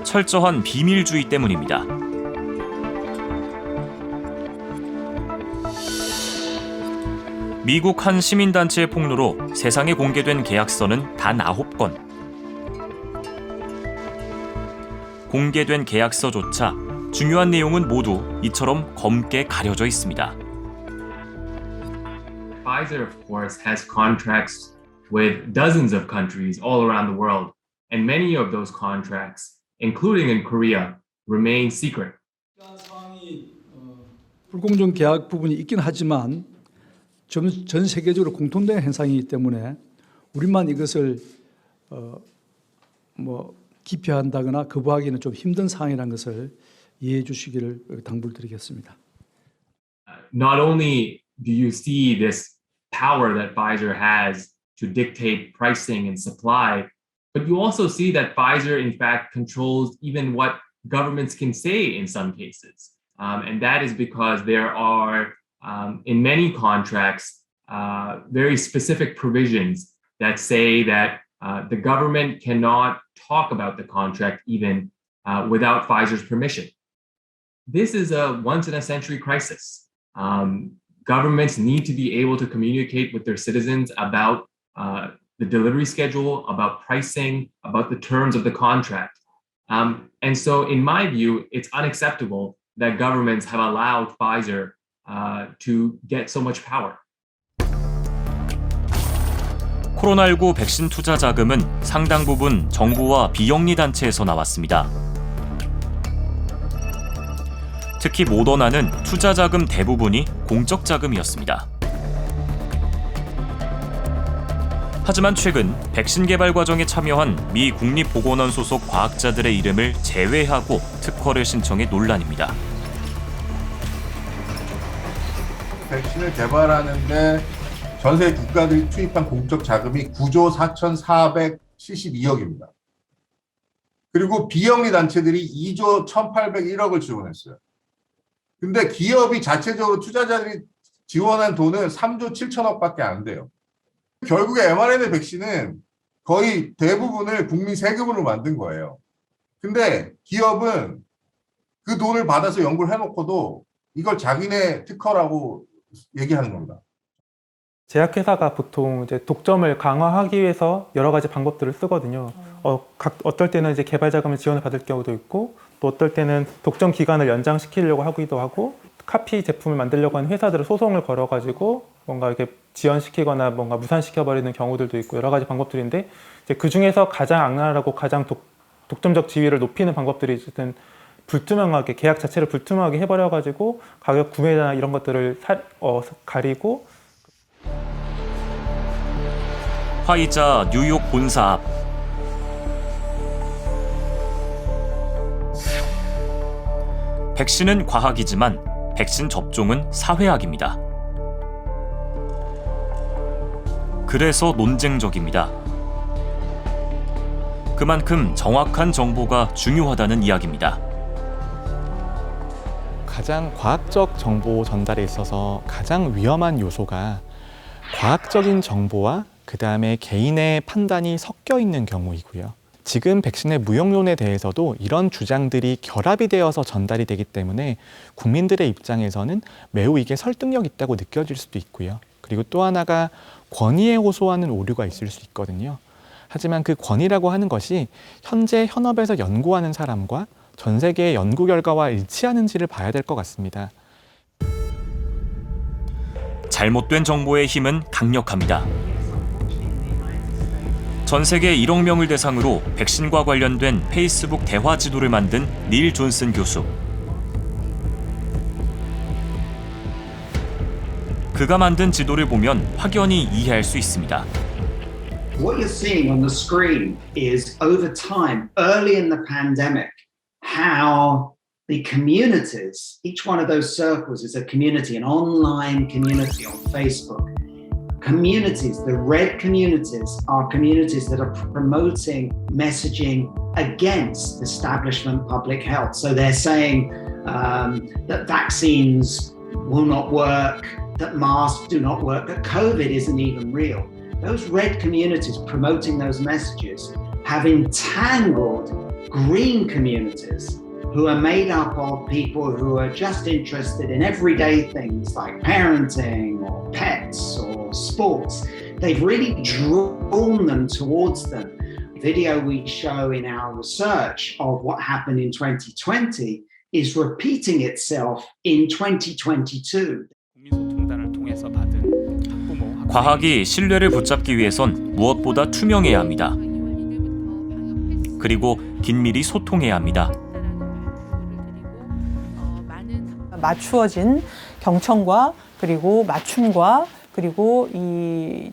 철저한 비밀주의 때문입니다. 미국 한 시민단체의 폭로로 세상에 공개된 계약서는 단 9건. 공개된 계약서조차 중요한 내용은 모두 이처럼 검게 가려져 있습니다. Pfizer, of course, has contracts with dozens of countries all around the world, and many of those contracts, including in Korea, remain secret. 불공정 계약 부분이 있긴 하지만 전 세계적으로 공통된 현상이기 때문에 우리만 이것을 기피한다거나 거부하기는 좀 힘든 상황이라는 것을 이해해 주시기를 당부를 드리겠습니다. Not only do you see this power that Pfizer has to dictate pricing and supply, but you also see that Pfizer, in fact, controls even what governments can say in some cases. And that is because there are, in many contracts, very specific provisions that say that the government cannot talk about the contract even without Pfizer's permission. This is a once-in-a-century crisis. Governments need to be able to communicate with their citizens about the delivery schedule, about pricing, about the terms of the contract. And so, in my view, it's unacceptable that governments have allowed Pfizer to get so much power. 코로나19 백신 투자 자금은 상당 부분 정부와 비영리 단체에서 나왔습니다. 특히 모더나는 투자 자금 대부분이 공적 자금이었습니다. 하지만 최근 백신 개발 과정에 참여한 미 국립보건원 소속 과학자들의 이름을 제외하고 특허를 신청해 논란입니다. 백신을 개발하는데 전 세계 국가들이 투입한 공적 자금이 9조 4,472억입니다. 그리고 비영리 단체들이 2조 1,801억을 지원했어요. 근데 기업이 자체적으로 투자자들이 지원한 돈은 3조 7천억밖에 안 돼요. 결국에 mRNA 백신은 거의 대부분을 국민 세금으로 만든 거예요. 근데 기업은 그 돈을 받아서 연구를 해놓고도 이걸 자기네 특허라고 얘기하는 겁니다. 제약회사가 보통 이제 독점을 강화하기 위해서 여러 가지 방법들을 쓰거든요. 어떨 때는 이제 개발 자금을 지원을 받을 경우도 있고, 또 어떨 때는 독점 기간을 연장시키려고 하기도 하고, 카피 제품을 만들려고 하는 회사들을 소송을 걸어가지고 뭔가 이렇게 지연시키거나 뭔가 무산시켜버리는 경우들도 있고 여러 가지 방법들인데, 이제 그 중에서 가장 악랄하고 가장 독점적 지위를 높이는 방법들이 어쨌든 불투명하게 계약 자체를 불투명하게 해버려가지고 가격 구매나 이런 것들을 가리고. 화이자 뉴욕 본사 앞. 백신은 과학이지만 백신 접종은 사회학입니다. 그래서 논쟁적입니다. 그만큼 정확한 정보가 중요하다는 이야기입니다. 가장 과학적 정보 전달에 있어서 가장 위험한 요소가 과학적인 정보와 그 다음에 개인의 판단이 섞여 있는 경우이고요. 지금 백신의 무용론에 대해서도 이런 주장들이 결합이 되어서 전달이 되기 때문에 국민들의 입장에서는 매우 이게 설득력 있다고 느껴질 수도 있고요. 그리고 또 하나가 권위에 호소하는 오류가 있을 수 있거든요. 하지만 그 권위라고 하는 것이 현재 현업에서 연구하는 사람과 전 세계의 연구 결과와 일치하는지를 봐야 될 것 같습니다. 잘못된 정보의 힘은 강력합니다. 전 세계 1억 명을 대상으로 백신과 관련된 페이스북 대화 지도를 만든 닐 존슨 교수. 그가 만든 지도를 보면 확연히 이해할 수 있습니다. What you're seeing on the screen is over time, early in the pandemic, how the communities, each one of those circles is a community, an online community on Facebook. Communities, the red communities are communities that are promoting messaging against establishment public health. So they're saying that vaccines will not work, that masks do not work, that COVID isn't even real. Those red communities promoting those messages have entangled green communities who are made up of people who are just interested in everyday things like parenting or pets or sports. They've really drawn them towards them. The video we show in our research of what happened in 2020 is repeating itself in 2022. 과학이 신뢰를 붙잡기 위해선 무엇보다 투명해야 합니다. 그리고 긴밀히 소통해야 합니다. 맞추어진 경청과 그리고 맞춤과 그리고 이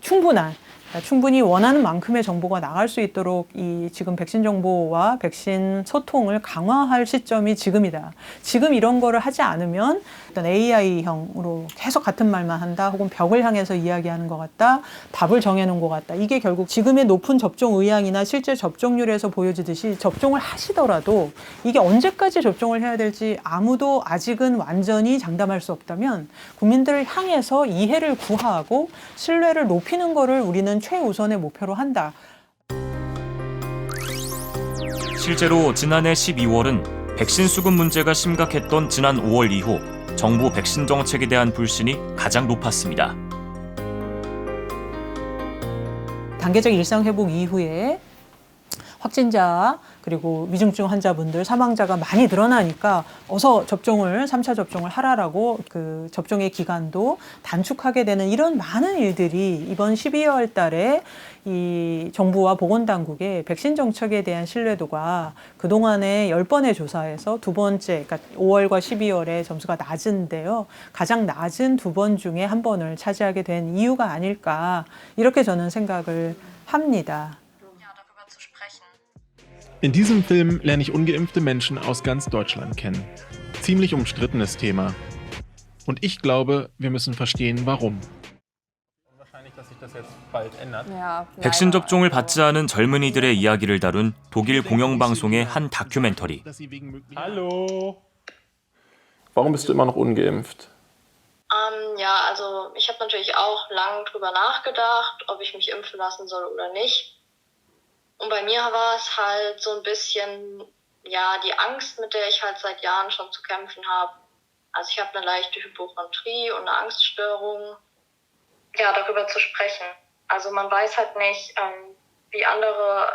충분히 원하는 만큼의 정보가 나갈 수 있도록 이 지금 백신 정보와 백신 소통을 강화할 시점이 지금이다. 지금 이런 거를 하지 않으면 어떤 AI형으로 계속 같은 말만 한다, 혹은 벽을 향해서 이야기하는 것 같다, 답을 정해놓은 것 같다. 이게 결국 지금의 높은 접종 의향이나 실제 접종률에서 보여지듯이 접종을 하시더라도 이게 언제까지 접종을 해야 될지 아무도 아직은 완전히 장담할 수 없다면 국민들을 향해서 이해를 구하고 신뢰를 높이는 거를 우리는 최우선의 목표로 한다. 실제로 지난해 12월은 백신 수급 문제가 심각했던 지난 5월 이후 정부 백신 정책에 대한 불신이 가장 높았습니다. 단계적 일상 회복 이후에 확진자 그리고 위중증 환자분들 사망자가 많이 늘어나니까 어서 접종을 3차 접종을 하라라고 그 접종의 기간도 단축하게 되는 이런 많은 일들이 이번 12월 달에 이 정부와 보건당국의 백신 정책에 대한 신뢰도가 그동안의 10번의 조사에서 두 번째, 그러니까 5월과 12월에 점수가 낮은데요. 가장 낮은 2번 중에 1번을 차지하게 된 이유가 아닐까, 이렇게 저는 생각을 합니다. In diesem Film lerne ich ungeimpfte Menschen aus ganz Deutschland kennen. Ziemlich umstrittenes Thema. Und ich glaube, wir müssen verstehen, warum. 백신 접종을 받지 않은 젊은이들의 이야기를 다룬 독일 공영방송의 한 다큐멘터리. Hallo. Warum bist du immer noch ungeimpft? Ja, also ich habe natürlich auch lang drüber nachgedacht, ob ich mich impfen lassen soll oder nicht. Und bei mir war es halt so ein bisschen, ja, die Angst, mit der ich halt seit Jahren schon zu kämpfen habe. Also ich habe eine leichte Hypochondrie und eine Angststörung. Ja, darüber zu sprechen. Also man weiß halt nicht, wie andere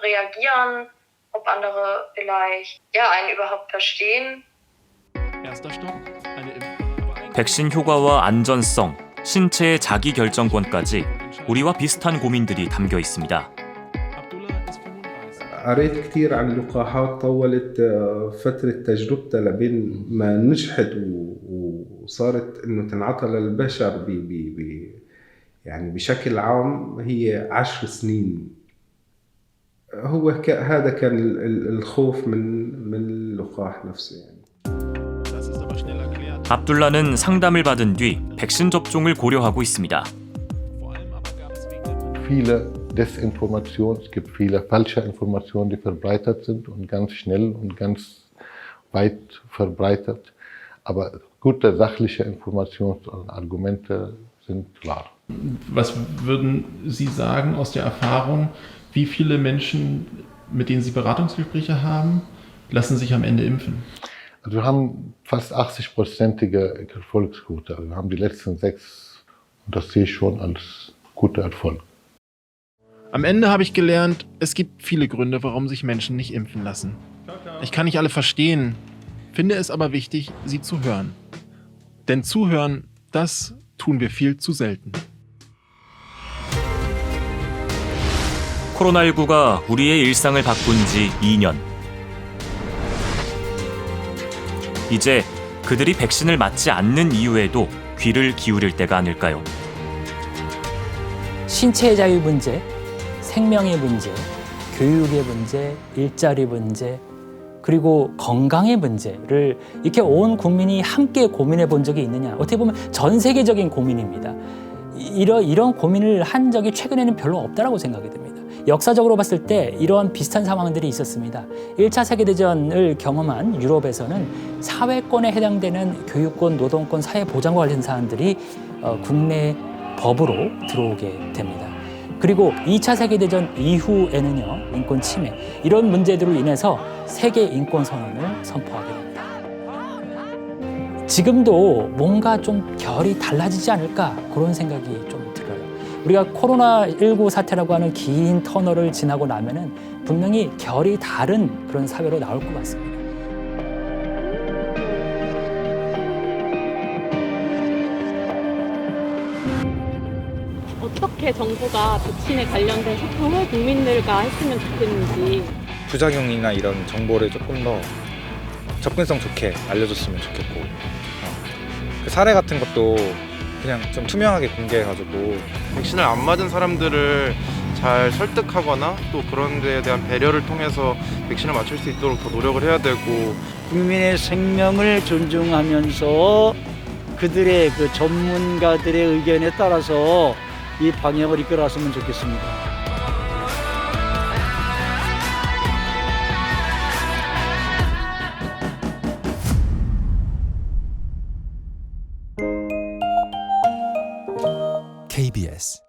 reagieren, ob andere vielleicht einen überhaupt verstehen. Erster Stopp, eine 백신 효과와 안전성, 신체의 자기 결정권까지 우리와 비슷한 고민들이 담겨 있습니다. قريت كتير عن لقاحات طولت فترة تجربتها لبين ما نجحت وصارت إنه تنعطى للبشر يعني بشكل عام هي 10 سنين. هذا كان الخوف من اللقاح نفسه يعني. 압둘라는 상담을 받은 뒤 백신 접종을 고려하고 있습니다. Viele Desinformation, es gibt viele falsche Informationen, die verbreitet sind und ganz schnell und ganz weit verbreitet. Aber gute sachliche Informationen und Argumente sind klar. Was würden Sie sagen aus der Erfahrung, wie viele Menschen, mit denen Sie Beratungsgespräche haben, lassen sich am Ende impfen? Also wir haben fast 80%ige Erfolgsquote. Also wir haben die letzten 6 und das sehe ich schon als guter Erfolg. Am Ende habe ich gelernt, es gibt viele Gründe, warum sich Menschen nicht impfen lassen. Ich kann nicht alle verstehen, finde es aber wichtig, sie zu hören. Denn zuhören, das tun wir viel zu selten. 코로나19가 우리의 일상을 바꾼 지 2년. 이제 그들이 백신을 맞지 않는 이유에도 귀를 기울일 때가 아닐까요? 신체의 자유 문제, 생명의 문제, 교육의 문제, 일자리 문제, 그리고 건강의 문제를 이렇게 온 국민이 함께 고민해 본 적이 있느냐. 어떻게 보면 전 세계적인 고민입니다. 이런 고민을 한 적이 최근에는 별로 없다라고 생각이 듭니다. 역사적으로 봤을 때 이러한 비슷한 상황들이 있었습니다. 1차 세계대전을 경험한 유럽에서는 사회권에 해당되는 교육권, 노동권, 사회보장과 관련 사안들이 국내 법으로 들어오게 됩니다. 그리고 2차 세계대전 이후에는요, 인권 침해, 이런 문제들로 인해서 세계 인권 선언을 선포하게 됩니다. 지금도 뭔가 좀 결이 달라지지 않을까 그런 생각이 좀 들어요. 우리가 코로나19 사태라고 하는 긴 터널을 지나고 나면은 분명히 결이 다른 그런 사회로 나올 것 같습니다. 어떻게 정부가 백신에 관련된 소통을 국민들과 했으면 좋겠는지. 부작용이나 이런 정보를 조금 더 접근성 좋게 알려줬으면 좋겠고, 그 사례 같은 것도 그냥 좀 투명하게 공개해가지고 백신을 안 맞은 사람들을 잘 설득하거나 또 그런 데에 대한 배려를 통해서 백신을 맞출 수 있도록 더 노력을 해야 되고, 국민의 생명을 존중하면서 그들의 그 전문가들의 의견에 따라서 이 방역을 이끌어갔으면 좋겠습니다. KBS